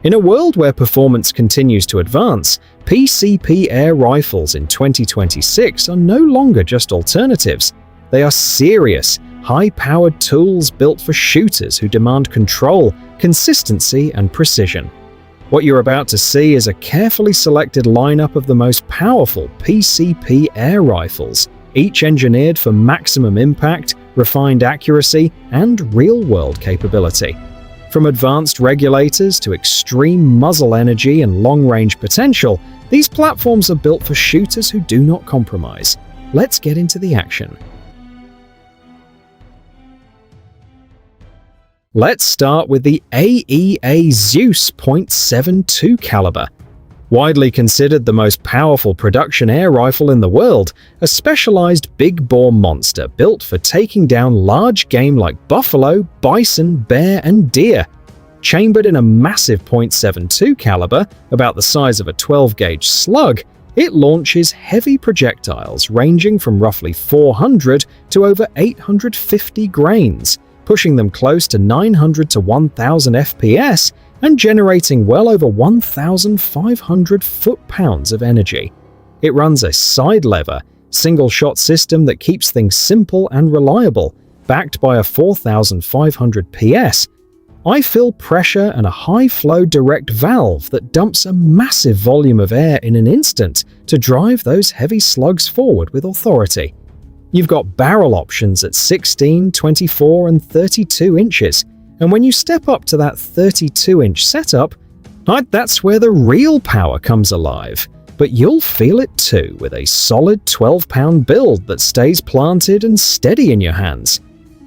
In a world where performance continues to advance, PCP air rifles in 2026 are no longer just alternatives. They are serious, high-powered tools built for shooters who demand control, consistency, and precision. What you're about to see is a carefully selected lineup of the most powerful PCP air rifles, each engineered for maximum impact, refined accuracy, and real-world capability. From advanced regulators to extreme muzzle energy and long-range potential, these platforms are built for shooters who do not compromise. Let's get into the action. Let's start with the AEA Zeus .72 caliber. Widely considered the most powerful production air rifle in the world, a specialized big-bore monster built for taking down large game like buffalo, bison, bear, and deer. Chambered in a massive .72 caliber, about the size of a 12-gauge slug, it launches heavy projectiles ranging from roughly 400 to over 850 grains, pushing them close to 900 to 1000 FPS and generating well over 1,500 foot-pounds of energy. It runs a side-lever, single-shot system that keeps things simple and reliable, backed by a 4,500 PS. I fill pressure and a high-flow direct valve that dumps a massive volume of air in an instant to drive those heavy slugs forward with authority. You've got barrel options at 16, 24, and 32 inches, and when you step up to that 32-inch setup, that's where the real power comes alive. But you'll feel it too with a solid 12-pound build that stays planted and steady in your hands.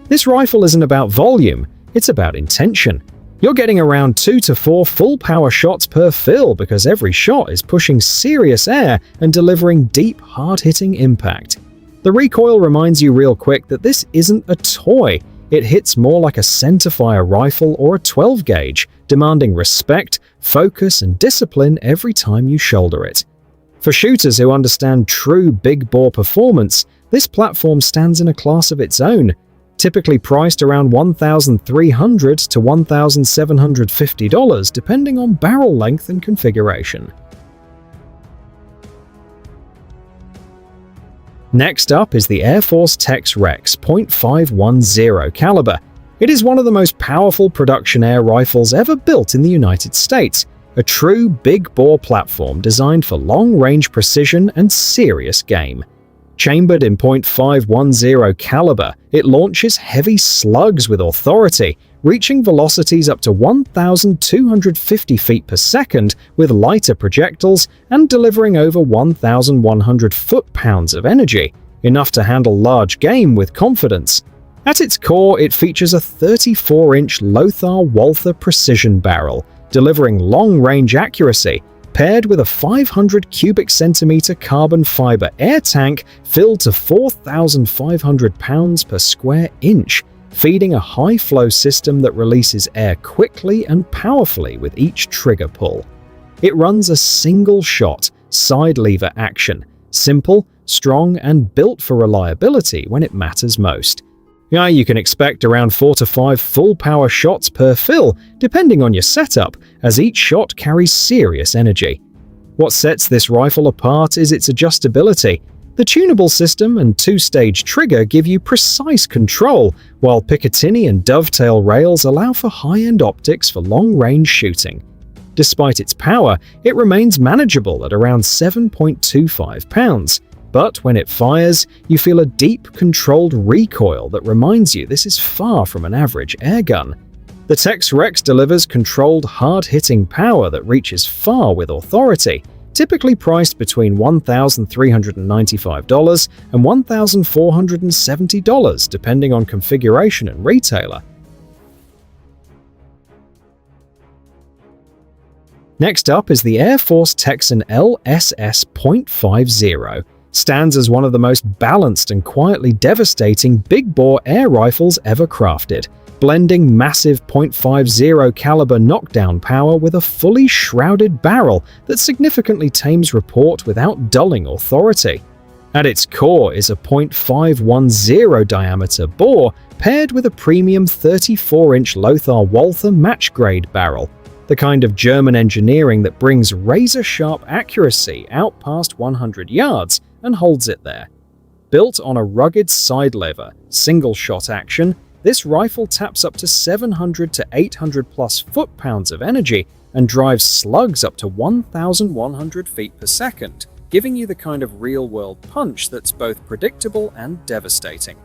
This rifle isn't about volume, it's about intention. You're getting around 2 to 4 full-power shots per fill because every shot is pushing serious air and delivering deep, hard-hitting impact. The recoil reminds you real quick that this isn't a toy. It hits more like a centerfire rifle or a 12-gauge, demanding respect, focus, and discipline every time you shoulder it. For shooters who understand true big-bore performance, this platform stands in a class of its own, typically priced around $1,300 to $1,750 depending on barrel length and configuration. Next up is the AirForce Tex-Rex .510 caliber. It is one of the most powerful production air rifles ever built in the United States, a true big-bore platform designed for long-range precision and serious game. Chambered in .510 caliber, it launches heavy slugs with authority, reaching velocities up to 1,250 feet per second with lighter projectiles and delivering over 1,100 foot-pounds of energy, enough to handle large game with confidence. At its core, it features a 34-inch Lothar-Walther precision barrel, delivering long-range accuracy, paired with a 500 cubic centimeter carbon fiber air tank filled to 4,500 pounds per square inch, feeding a high-flow system that releases air quickly and powerfully with each trigger pull. It runs a single-shot, side-lever action, simple, strong, and built for reliability when it matters most. You can expect around 4 to 5 full-power shots per fill, depending on your setup, as each shot carries serious energy. What sets this rifle apart is its adjustability. The tunable system and 2-stage trigger give you precise control, while Picatinny and dovetail rails allow for high-end optics for long-range shooting. Despite its power, it remains manageable at around 7.25 pounds. But when it fires, you feel a deep, controlled recoil that reminds you this is far from an average airgun. The Tex-Rex delivers controlled, hard-hitting power that reaches far with authority, typically priced between $1,395 and $1,470 depending on configuration and retailer. Next up is the AirForce Texan LSS .50. Stands as one of the most balanced and quietly devastating big-bore air rifles ever crafted, blending massive .50 caliber knockdown power with a fully shrouded barrel that significantly tames report without dulling authority. At its core is a .510 diameter bore paired with a premium 34-inch Lothar-Walther match-grade barrel. the kind of German engineering that brings razor-sharp accuracy out past 100 yards and holds it there. Built on a rugged side lever, single-shot action, this rifle taps up to 700 to 800 plus foot-pounds of energy and drives slugs up to 1,100 feet per second, giving you the kind of real-world punch that's both predictable and devastating.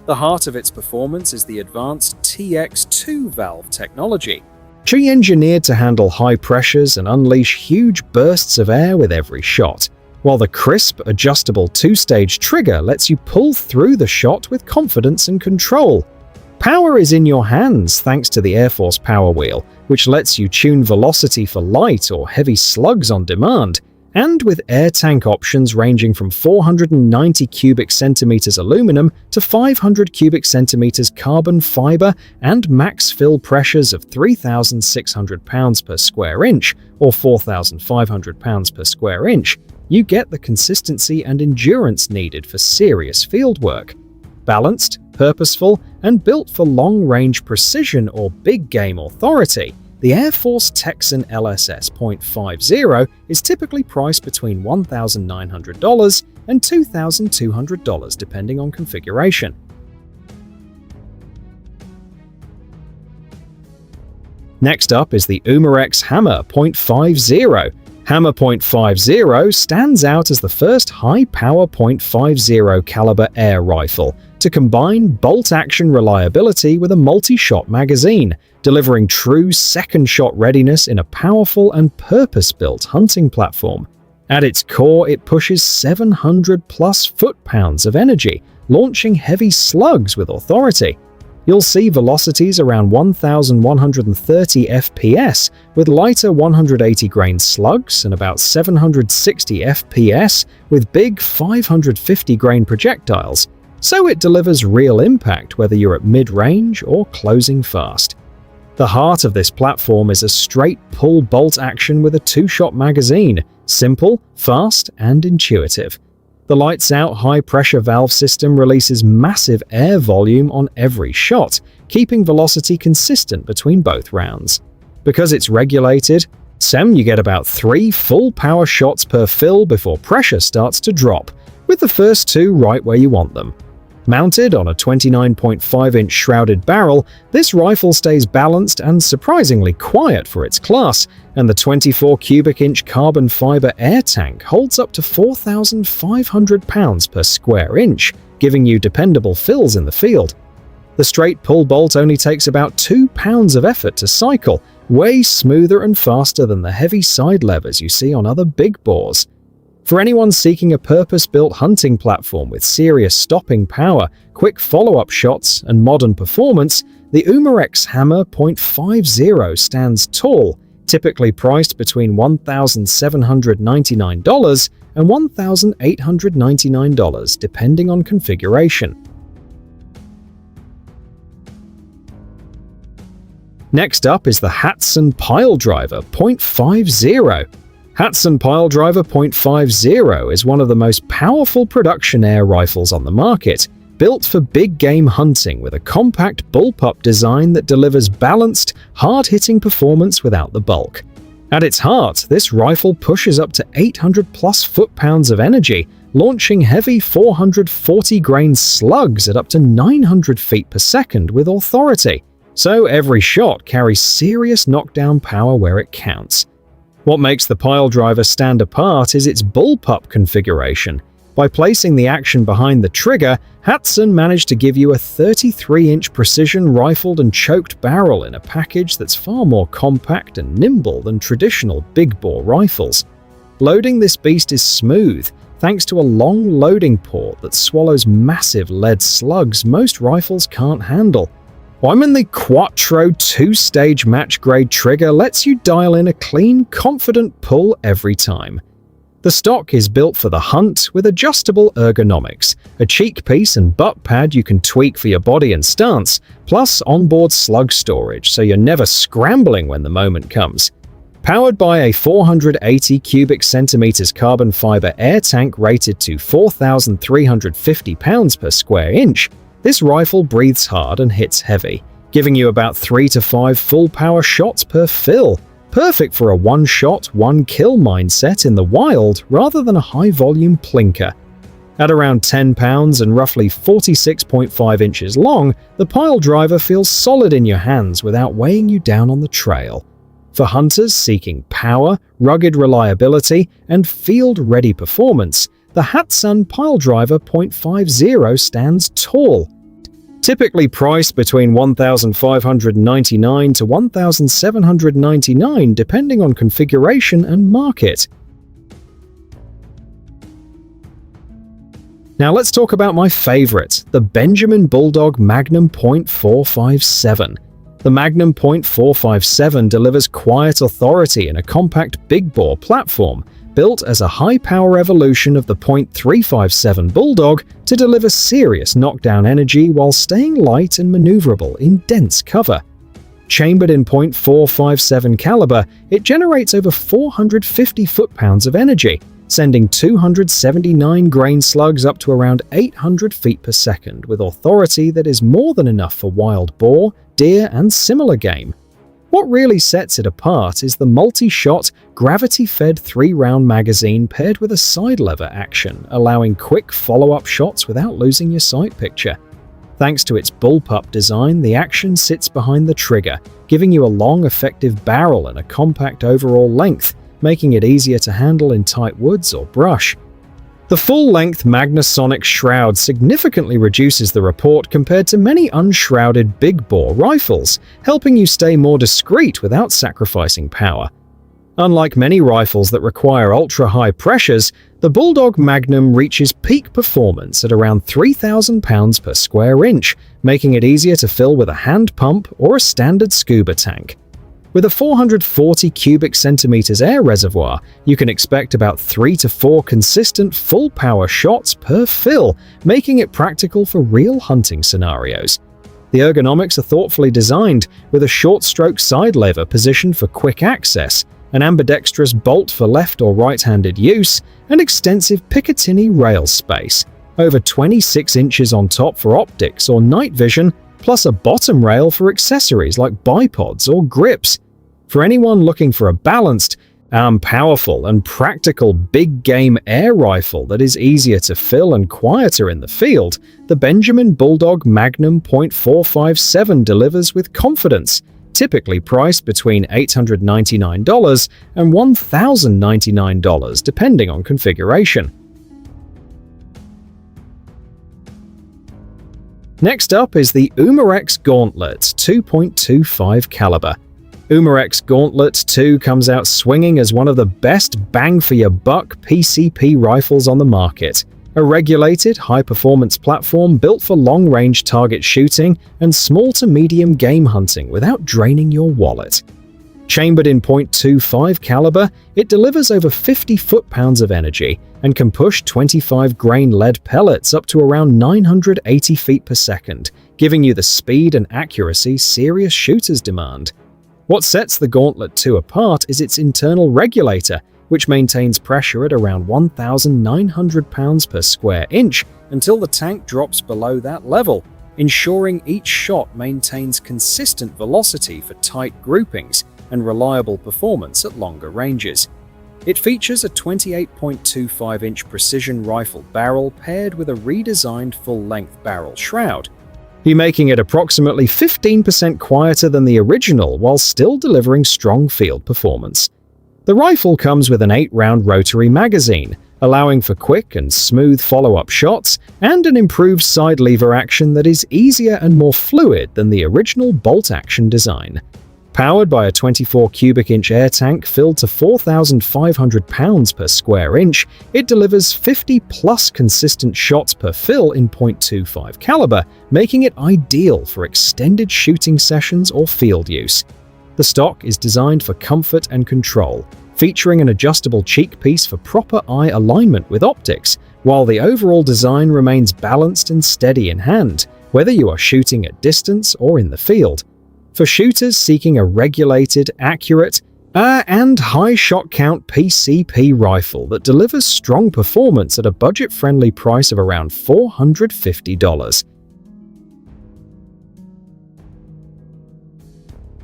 The heart of its performance is the advanced TX2 valve technology, engineered to handle high pressures and unleash huge bursts of air with every shot, while the crisp, adjustable two-stage trigger lets you pull through the shot with confidence and control. Power is in your hands thanks to the AirForce power wheel, which lets you tune velocity for light or heavy slugs on demand, and with air tank options ranging from 490 cubic centimeters aluminum to 500 cubic centimeters carbon fiber and max fill pressures of 3,600 pounds per square inch or 4,500 pounds per square inch, you get the consistency and endurance needed for serious field work. Balanced, purposeful, and built for long-range precision or big-game authority, the AirForce Texan LSS .50 is typically priced between $1,900 and $2,200 depending on configuration. Next up is the Umarex Hammer .50. Hammer .50 stands out as the first high-power .50 caliber air rifle to combine bolt-action reliability with a multi-shot magazine, delivering true second-shot readiness in a powerful and purpose-built hunting platform. At its core, it pushes 700-plus foot-pounds of energy, launching heavy slugs with authority. You'll see velocities around 1,130 FPS with lighter 180-grain slugs and about 760 FPS with big 550-grain projectiles, so it delivers real impact whether you're at mid-range or closing fast. The heart of this platform is a straight pull bolt action with a two-shot magazine, simple, fast, and intuitive. The lights-out high-pressure valve system releases massive air volume on every shot, keeping velocity consistent between both rounds. Because it's regulated, you get about 3 full-power shots per fill before pressure starts to drop, with the first 2 right where you want them. Mounted on a 29.5-inch shrouded barrel, this rifle stays balanced and surprisingly quiet for its class, and the 24 cubic inch carbon fiber air tank holds up to 4,500 pounds per square inch, giving you dependable fills in the field. The straight pull bolt only takes about 2 pounds of effort to cycle, way smoother and faster than the heavy side levers you see on other big bores. For anyone seeking a purpose-built hunting platform with serious stopping power, quick follow-up shots, and modern performance, the Umarex Hammer .50 stands tall, typically priced between $1,799 and $1,899 depending on configuration. Next up is the Hatsan PileDriver .50. Hatsan PileDriver .50 is one of the most powerful production air rifles on the market, built for big game hunting with a compact bullpup design that delivers balanced, hard-hitting performance without the bulk. At its heart, this rifle pushes up to 800-plus foot-pounds of energy, launching heavy 440-grain slugs at up to 900 feet per second with authority, so every shot carries serious knockdown power where it counts. What makes the PileDriver stand apart is its bullpup configuration. By placing the action behind the trigger, Hatsan managed to give you a 33-inch precision rifled and choked barrel in a package that's far more compact and nimble than traditional big-bore rifles. Loading this beast is smooth, thanks to a long loading port that swallows massive lead slugs most rifles can't handle. The Quattro 2-stage match-grade trigger lets you dial in a clean, confident pull every time. The stock is built for the hunt with adjustable ergonomics, a cheek piece and butt pad you can tweak for your body and stance, plus onboard slug storage so you're never scrambling when the moment comes. Powered by a 480 cubic centimeters carbon fiber air tank rated to 4,350 pounds per square inch, this rifle breathes hard and hits heavy, giving you about 3 to 5 full-power shots per fill. perfect for a one-shot, one-kill mindset in the wild rather than a high-volume plinker. At around 10 pounds and roughly 46.5 inches long, the PileDriver feels solid in your hands without weighing you down on the trail. For hunters seeking power, rugged reliability, and field-ready performance, the Hatsan PileDriver .50 stands tall. Typically priced between $1,599 to $1,799 depending on configuration and market. Now let's talk about my favorite, the Benjamin Bulldog Magnum .457. The Magnum .457 delivers quiet authority in a compact big-bore platform, built as a high-power evolution of the .357 Bulldog to deliver serious knockdown energy while staying light and maneuverable in dense cover. Chambered in .457 caliber, it generates over 450 foot-pounds of energy, sending 279 grain slugs up to around 800 feet per second with authority that is more than enough for wild boar, deer, and similar game. What really sets it apart is the multi-shot, gravity-fed 3-round magazine paired with a side lever action, allowing quick follow-up shots without losing your sight picture. Thanks to its bullpup design, the action sits behind the trigger, giving you a long, effective barrel and a compact overall length, making it easier to handle in tight woods or brush. The full-length Magnasonic shroud significantly reduces the report compared to many unshrouded big-bore rifles, helping you stay more discreet without sacrificing power. Unlike many rifles that require ultra-high pressures, the Bulldog Magnum reaches peak performance at around 3,000 pounds per square inch, making it easier to fill with a hand pump or a standard scuba tank. With a 440 cubic centimeters air reservoir, you can expect about 3 to 4 consistent full-power shots per fill, making it practical for real hunting scenarios. The ergonomics are thoughtfully designed, with a short-stroke side lever positioned for quick access, an ambidextrous bolt for left or right-handed use, and extensive Picatinny rail space, over 26 inches on top for optics or night vision, plus a bottom rail for accessories like bipods or grips. For anyone looking for a balanced, powerful and practical big-game air rifle that is easier to fill and quieter in the field, the Benjamin Bulldog Magnum .457 delivers with confidence, typically priced between $899 and $1,099 depending on configuration. Next up is the Umarex Gauntlet 2.25 caliber. Umarex Gauntlet 2 comes out swinging as one of the best bang-for-your-buck PCP rifles on the market. A regulated, high-performance platform built for long-range target shooting and small to medium game hunting without draining your wallet. Chambered in .25 caliber, it delivers over 50 foot-pounds of energy and can push 25 grain lead pellets up to around 980 feet per second, giving you the speed and accuracy serious shooters demand. What sets the Gauntlet 2 apart is its internal regulator, which maintains pressure at around 1,900 pounds per square inch until the tank drops below that level, ensuring each shot maintains consistent velocity for tight groupings and reliable performance at longer ranges. It features a 28.25-inch precision rifle barrel paired with a redesigned full-length barrel shroud, making it approximately 15% quieter than the original while still delivering strong field performance. The rifle comes with an 8-round rotary magazine, allowing for quick and smooth follow-up shots, and an improved side lever action that is easier and more fluid than the original bolt-action design. Powered by a 24 cubic inch air tank filled to 4,500 pounds per square inch, it delivers 50-plus consistent shots per fill in .25 caliber, making it ideal for extended shooting sessions or field use. The stock is designed for comfort and control, featuring an adjustable cheek piece for proper eye alignment with optics, while the overall design remains balanced and steady in hand, whether you are shooting at distance or in the field. For shooters seeking a regulated, accurate, and high shot count PCP rifle that delivers strong performance at a budget-friendly price of around $450.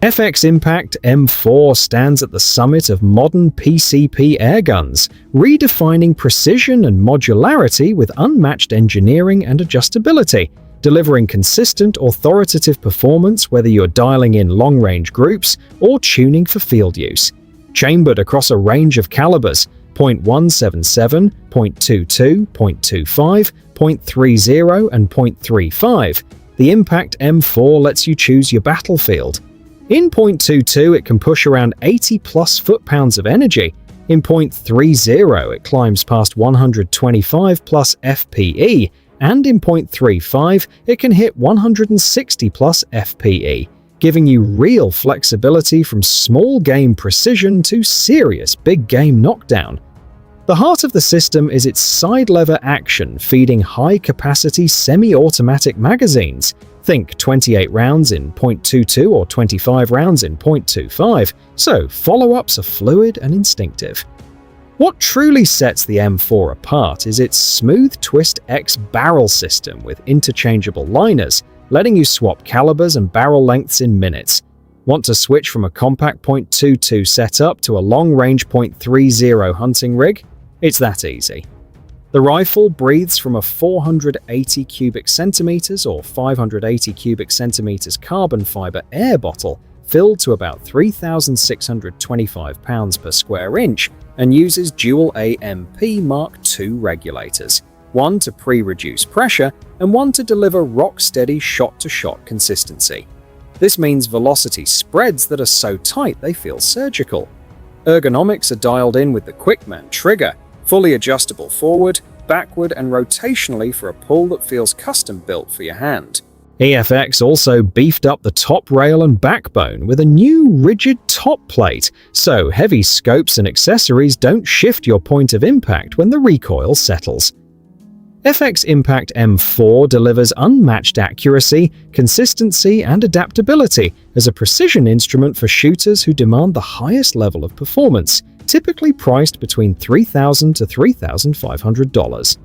FX Impact M4 stands at the summit of modern PCP airguns, redefining precision and modularity with unmatched engineering and adjustability, delivering consistent, authoritative performance whether you're dialing in long-range groups or tuning for field use. Chambered across a range of calibers, .177, .22, .25, .30 and .35, the Impact M4 lets you choose your battlefield. In .22 it can push around 80 plus foot-pounds of energy. In .30 it climbs past 125 plus FPE, and in .35 it can hit 160 plus FPE, giving you real flexibility from small game precision to serious big game knockdown. The heart of the system is its side lever action feeding high-capacity semi-automatic magazines. Think 28 rounds in .22 or 25 rounds in .25, so follow-ups are fluid and instinctive. What truly sets the M4 apart is its Smooth Twist X barrel system with interchangeable liners, letting you swap calibers and barrel lengths in minutes. Want to switch from a compact .22 setup to a long-range .30 hunting rig? It's that easy. The rifle breathes from a 480 cubic centimeters or 580 cubic centimeters carbon fiber air bottle filled to about 3,625 pounds per square inch and uses dual AMP Mark II regulators, one to pre-reduce pressure and one to deliver rock-steady shot-to-shot consistency. This means velocity spreads that are so tight they feel surgical. Ergonomics are dialed in with the Quickman trigger, fully adjustable forward, backward and rotationally for a pull that feels custom-built for your hand. EFX also beefed up the top rail and backbone with a new rigid top plate, so heavy scopes and accessories don't shift your point of impact when the recoil settles. FX Impact M4 delivers unmatched accuracy, consistency and adaptability as a precision instrument for shooters who demand the highest level of performance, typically priced between $3,000 to $3,500.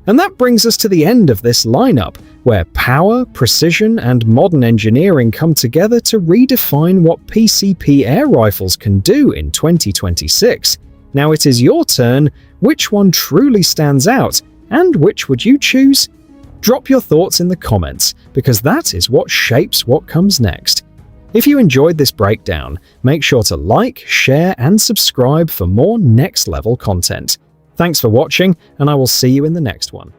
And that brings us to the end of this lineup, where power, precision, and modern engineering come together to redefine what PCP air rifles can do in 2026. Now it is your turn. Which one truly stands out, and which would you choose? Drop your thoughts in the comments, because that is what shapes what comes next. If you enjoyed this breakdown, make sure to like, share, and subscribe for more next-level content. Thanks for watching, and I will see you in the next one.